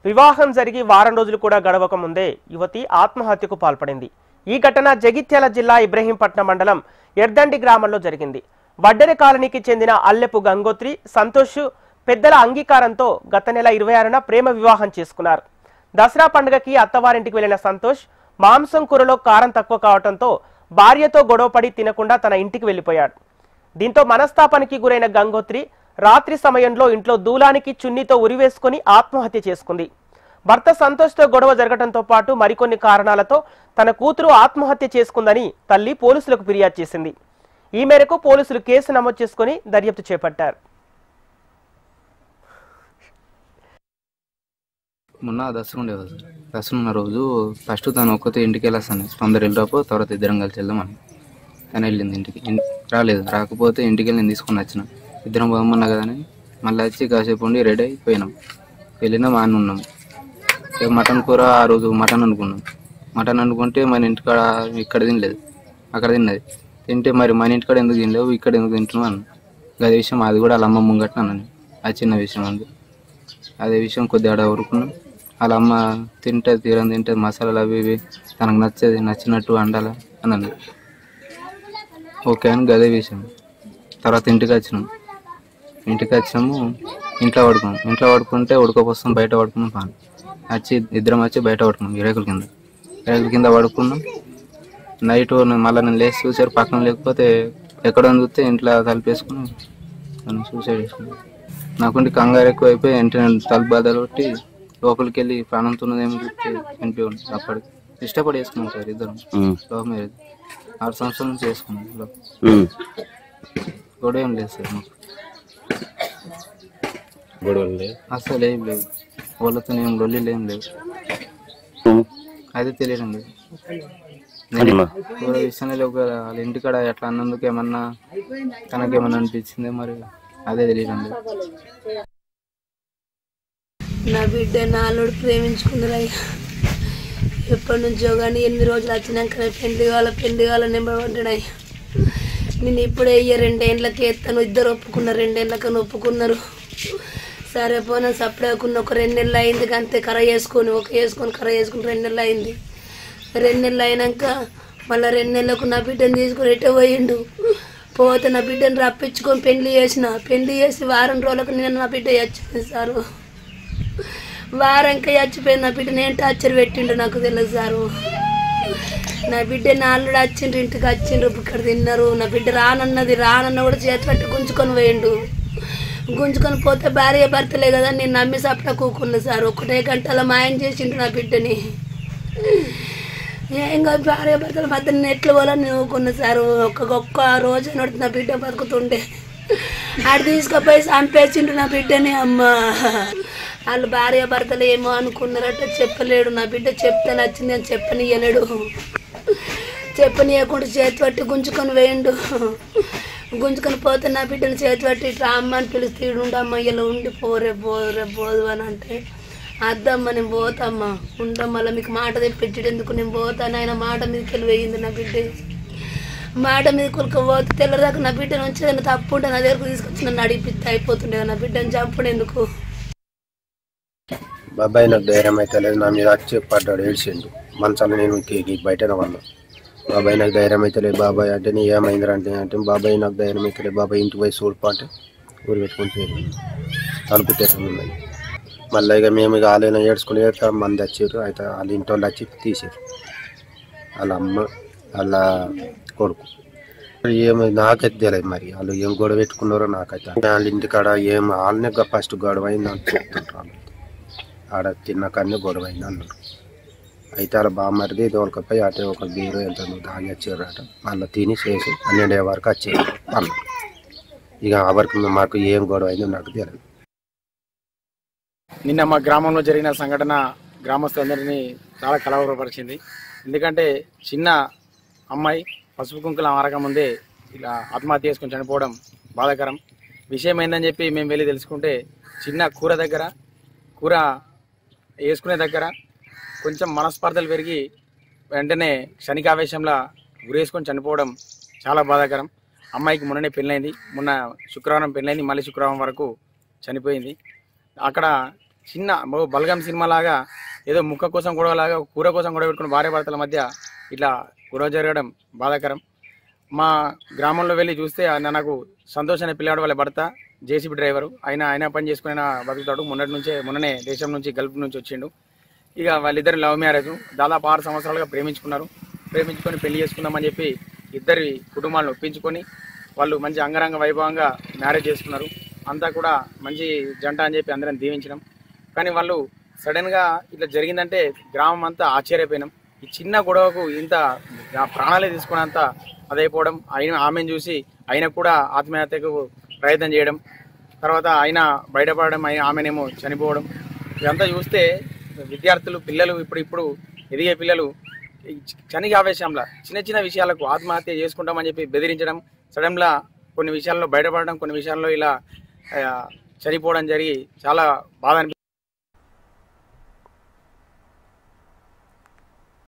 వివాహం జరిగి వారం రోజులు కూడా గడవక ముందే యువతి ఆత్మహత్యకు పాల్పడింది. ఈ ఘటన జగిత్యాల జిల్లా ఇబ్రహీంపట్నం మండలం ఎర్దండి గ్రామంలో జరిగింది. వడ్డెర కాలనీకి చెందిన అల్లెపు గంగోత్రి సంతోష్ పెద్దల అంగీకారంతో గత నెల 26న ప్రేమ వివాహం చేసుకున్నారు. దసరా పండుగకి అత్తవారింటికి వెళ్లిన సంతోష్ మాంసం కూరలో కారం తక్కువ కావడంతో భార్యతో గొడవపడి తినకుండా తన ఇంటికి వెళ్లిపోయాడు. దీంతో మనస్తాపానికి గురైన గంగోత్రి రాత్రి సమయంలో ఇంట్లో దూలానికి చున్నీతో ఉరివేసుకుని ఆత్మహత్య చేసుకుంది. భర్త సంతోష్తో గొడవ జరగడంతో పాటు మరికొన్ని కారణాలతో తన కూతురు ఆత్మహత్య చేసుకుందని తల్లి పోలీసులకు ఫిర్యాదు చేసింది. ఈ మేరకు పోలీసులు కేసు నమోదు చేసుకుని దర్యాప్తు చేపట్టారు. మొన్న దసరా ఉండేది సార్. దసరా ఉన్న రోజు ఫస్ట్ తను ఒక్కతే ఇంటికి వెళ్ళాను. తొందర వెళ్ళిరాపో తర్వాత ఇద్దరం కలిసి వెళ్దామని తను వెళ్ళింది. ఇంటికి రాలేదు. రాకపోతే ఇంటికి వెళ్ళి నేను తీసుకొని వచ్చిన. ఇద్దరం పోమన్నా కదా అని మళ్ళీ వచ్చి కాసేపు ఉండి రెడీ అయిపోయినాం. వెళ్ళినాం, ఆన్ ఉన్నాం. మటన్ కూర ఆ రోజు మటన్ అనుకున్నాం. మటన్ అనుకుంటే మన ఇంటికాడ ఇక్కడ తినలేదు, అక్కడ తిన్నది. తింటే మరి మన ఇంటికాడ ఎందుకు తినలేవు, ఇక్కడ ఎందుకు తింటున్నావు అన్న. అదే విషయం అది కూడా వాళ్ళ అమ్మ ముంగట్న అన్నాను. అది చిన్న విషయం అంది. అదే విషయం కొద్దిగా ఊరుకున్నాం. వాళ్ళ అమ్మ తింటుంది, తీరం తింటుంది, మసాలాలు అవి ఇవి తనకు నచ్చినట్టు వండాలా అని. ఓకే అని అదే విషయం. తర్వాత ఇంటికి వచ్చినాము. ఇంట్లో పడుకుంటే ఉడకపోస్తాం, బయట పడుకున్నాం. పాను ఇద్దరం వచ్చి బయట పడుకున్నాం. రేకుల కింద పడుకున్నాం. నైట్ మళ్ళీ నేను లేచి చూసారు పక్కన, లేకపోతే ఎక్కడ చూస్తే ఇంట్లో తలుపేసుకుని నన్ను సూసైడ్ చేసుకున్నాను. నాకుండి కంగారు ఎక్కువ అయిపోయి వెంటనే తలుపు బాధలు కొట్టి లోపలికి వెళ్ళి ప్రాణం తున్నదేమో చూస్తే చనిపోయి అప్పటికి. ఇష్టపడి వేసుకున్నాం సార్ ఇద్దరం. లవ్ మ్యారేజ్ 6 సంవత్సరాల నుంచి వేసుకున్నాం. గొడవ ఏం లేదు సార్ మాకు. అసలు ఏం లేదు. వాళ్ళతో ఏం లొల్లీలు ఏం లేవు. అయితే తెలియడం లేదు. విషయంలో లేవు కదా. వాళ్ళ ఇంటికాడ ఎట్లా అన్నందుకు ఏమన్నా తనకేమన్నా అనిపించిందే మరి, అదే తెలియడం లేదు. నా బిడ్డ నాలుడు ప్రేమించుకున్నారయ్యా. ఎప్పటి నుంచో కానీ 8 రోజులు వచ్చినాక పెళ్లి కావాల నెంబర్ పడ్డాడయ్యా. నేను ఇప్పుడే 2 ఏళ్ళకి ఎత్తాను. ఇద్దరు ఒప్పుకున్నారు. 2 ఏళ్ళకని ఒప్పుకున్నారు. సరే పోనా సపరేకున్న ఒక 2 నెలలు అయింది. అంతే కర చేసుకొని 2 నెలలు అయింది. 2 నెలలు అయినాక మళ్ళీ 2 నెలలకు నా బిడ్డను తీసుకుని ఎట్టే పోయిండు. పోతే నా బిడ్డను రప్పించుకొని పెళ్లి చేసి వారం రోజులకు నేను నా బిడ్డ చచ్చిపోయింది సారు. వారంకి చచ్చిపోయింది నా బిడ్డ. నేను టార్చర్ పెట్టిండు నాకు తెలియదు సారు. నా బిడ్డ నాలుగు వచ్చిండ్రు, ఇంటికి వచ్చిండ్రు, ఇక్కడ తిన్నారు. నా బిడ్డ రానన్న కూడా చేతి పట్టి గుంజుకొని పోయిండు. గుంజుకొని పోతే భార్య భర్తలే కదా నేను నమ్మి సప్ట కూకున్నా సార్. 1 గంటలో మాయం చేసిండు నా బిడ్డని. ఇంకా భార్య భర్తల మధ్య ఎట్ల పోలని నవ్వుకున్నా సార్. ఒక్క రోజు నడుతు నా బిడ్డ బతుకుతుండే ఆడు తీసుకుపోయి చంపేసిండు నా బిడ్డని. అమ్మ వాళ్ళు భార్య భర్తలు ఏమో అనుకున్నారట. చెప్పలేడు నా బిడ్డ. చెప్తే నచ్చింది అని చెప్పనీయకుండా చేతి పట్టి గుంజుకొని వేయండు. గుంజుకొని పోతే నా బిడ్డను చేతి పట్టి ఇట్లా అమ్మ అని పిలిస్తే ఉండమ్మ ఇలా ఉండి పోరే పోదు అని అంటే, అద్దమ్మ నేను పోతామ్మా ఉండమ్మ, అలా మీకు మాట తెప్పించడు ఎందుకు, నేను పోతాను. ఆయన మాట మీదకి వెళ్ళి వేయింది నా బిడ్డ. మాట మీద కులకపోతే తెల్లదాకా నా బిడ్డను వచ్చేదాన్ని తప్పు ఉంటే నా దగ్గరకు తీసుకొచ్చి నన్ను అడిగిపిస్తే అయిపోతుండే. నా బిడ్డను చంపుడు ఎందుకు. బాబాయ్ నాకు ధైర్యం అయితే లేదు. నా మీద వచ్చి పడ్డాడు, ఏడ్చిండు. మంచాలు నేను బయటనే ఉన్నా. బాబాయ్ నాకు ధైర్యం అయితే లేదు బాబాయ్ అంటే, నీ ఏమైందిరా అంటే బాబాయ్ నాకు ధైర్యం అయితే లేదు బాబాయ్, ఇంటికి పోయి చూడపా అంటే ఊరు పెట్టుకుంటే తలుపు తెరఉన్నాయి. మళ్ళీ ఇక మేము ఇక వాళ్ళైనా ఏడ్చుకుని మంది వచ్చారు. అయితే వాళ్ళ ఇంటి వాళ్ళు వచ్చి తీసారు. వాళ్ళ అమ్మ వాళ్ళ కొడుకు ఏమి నాకైతే తెలియదు మరి వాళ్ళు ఏం గొడవ పెట్టుకున్నారో నాకైతే. వాళ్ళ ఇంటికాడ ఏం వాళ్ళనే ఫస్ట్ గొడవ అయింది అని చెప్తుంటారు. వాళ్ళు ఆడ తిన్న కన్నా గొడవ అయింది అన్నారు. అయితే వాళ్ళ బామ్మరిది దోలకపోయి అటే ఒక బీరు ఎంత తాగి వచ్చారట. మళ్ళీ తిని చేసి 12 వరకు వచ్చేది అన్నారు. ఇక ఆ వరకు మాకు ఏం గొడవ అయిందో నాకు తెలియదు. నిన్న మా గ్రామంలో జరిగిన సంఘటన గ్రామస్తులందరినీ చాలా కలవరపరిచింది. ఎందుకంటే చిన్న అమ్మాయి పసుపు కుంకుల ఆరకముందే ఇలా ఆత్మహత్య చేసుకుని చనిపోవడం బాధాకరం. విషయం ఏందని చెప్పి మేము వెళ్ళి తెలుసుకుంటే, చిన్న కూర వేసుకునే దగ్గర కొంచెం మనస్పర్ధలు పెరిగి వెంటనే క్షణికావేశంలో గురేసుకొని చనిపోవడం చాలా బాధాకరం. అమ్మాయికి మొన్ననే పెళ్ళైంది. మొన్న శుక్రవారం పెళ్ళైంది, మళ్ళీ శుక్రవారం వరకు చనిపోయింది. అక్కడ చిన్న బలగం సినిమా లాగా ఏదో ముక్క కోసం గొడవలాగా కూర కోసం గొడవ పెట్టుకుని భార్య భర్తల మధ్య ఇట్లా గొడవ జరగడం బాధాకరం. మా గ్రామంలో వెళ్ళి చూస్తే నాకు సంతోష్ అనే పిల్లాడు వాళ్ళ భర్త జేసీబీ డ్రైవరు. ఆయన పని చేసుకుని బతుకుతాడు. మొన్ననే దేశం నుంచి గల్ఫ్ నుంచి వచ్చిండు. ఇక వాళ్ళిద్దరు లవ్ మ్యారేజ్, దాదాపు 6 సంవత్సరాలుగా ప్రేమించుకొని పెళ్లి చేసుకుందామని చెప్పి ఇద్దరి కుటుంబాలను ఒప్పించుకొని వాళ్ళు మంచి అంగరంగ వైభవంగా మ్యారేజ్ చేసుకున్నారు. అంతా కూడా మంచి జంట అని చెప్పి అందరం దీవించినాం. కానీ వాళ్ళు సడన్గా ఇట్లా జరిగిందంటే గ్రామం అంతా ఆశ్చర్యపోయినాం. ఈ చిన్న గొడవకు ఇంత ప్రాణాలే తీసుకున్నంత అదైపోవడం, ఆమెను చూసి ఆయన కూడా ఆత్మహత్యకు ప్రయత్నం చేయడం, తర్వాత ఆయన బయటపడడం, ఆమెనేమో చనిపోవడం, ఇదంతా చూస్తే విద్యార్థులు పిల్లలు ఇప్పుడు ఎదిగే పిల్లలు క్షణిక ఆవేశంలో చిన్న విషయాలకు ఆత్మహత్య చేసుకుంటామని చెప్పి బెదిరించడం, సడన్గా కొన్ని విషయాల్లో బయటపడడం, కొన్ని విషయాల్లో ఇలా చనిపోవడం జరిగి చాలా బాధ అనిపిస్తుంది.